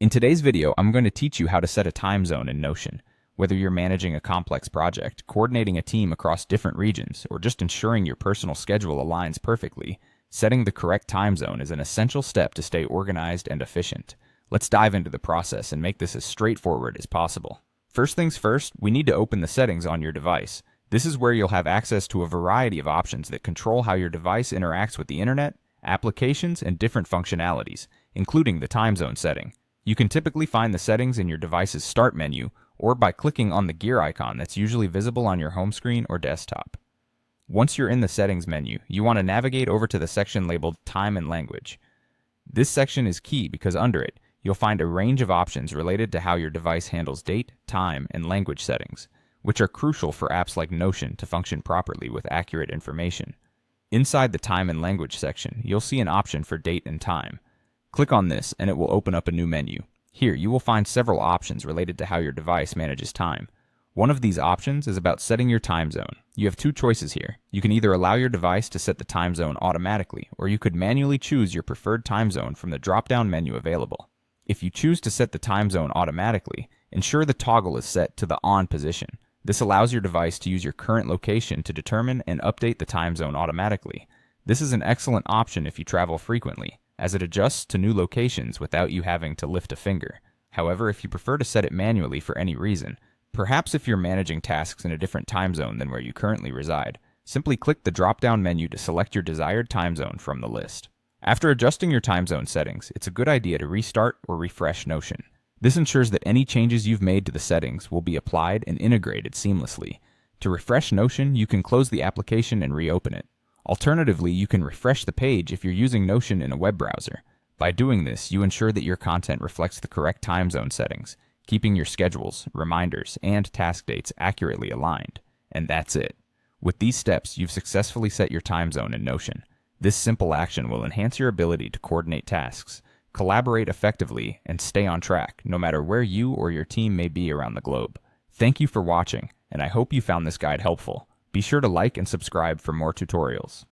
In today's video, I'm going to teach you how to set a time zone in Notion. Whether you're managing a complex project, coordinating a team across different regions, or just ensuring your personal schedule aligns perfectly, setting the correct time zone is an essential step to stay organized and efficient. Let's dive into the process and make this as straightforward as possible. First things first, we need to open the settings on your device. This is where you'll have access to a variety of options that control how your device interacts with the internet, applications, and different functionalities, including the time zone setting. You can typically find the settings in your device's Start menu or by clicking on the gear icon that's usually visible on your home screen or desktop. Once you're in the Settings menu, you want to navigate over to the section labeled Time and Language. This section is key because under it, you'll find a range of options related to how your device handles date, time, and language settings, which are crucial for apps like Notion to function properly with accurate information. Inside the Time and Language section, you'll see an option for date and time. Click on this and it will open up a new menu. Here, you will find several options related to how your device manages time. One of these options is about setting your time zone. You have two choices here. You can either allow your device to set the time zone automatically, or you could manually choose your preferred time zone from the drop-down menu available. If you choose to set the time zone automatically, ensure the toggle is set to the on position. This allows your device to use your current location to determine and update the time zone automatically. This is an excellent option if you travel frequently, as it adjusts to new locations without you having to lift a finger. However, if you prefer to set it manually for any reason, perhaps if you're managing tasks in a different time zone than where you currently reside, simply click the drop-down menu to select your desired time zone from the list. After adjusting your time zone settings, it's a good idea to restart or refresh Notion. This ensures that any changes you've made to the settings will be applied and integrated seamlessly. To refresh Notion, you can close the application and reopen it. Alternatively, you can refresh the page if you're using Notion in a web browser. By doing this, you ensure that your content reflects the correct time zone settings, keeping your schedules, reminders, and task dates accurately aligned. And that's it. With these steps, you've successfully set your time zone in Notion. This simple action will enhance your ability to coordinate tasks, collaborate effectively, and stay on track, no matter where you or your team may be around the globe. Thank you for watching, and I hope you found this guide helpful. Be sure to like and subscribe for more tutorials.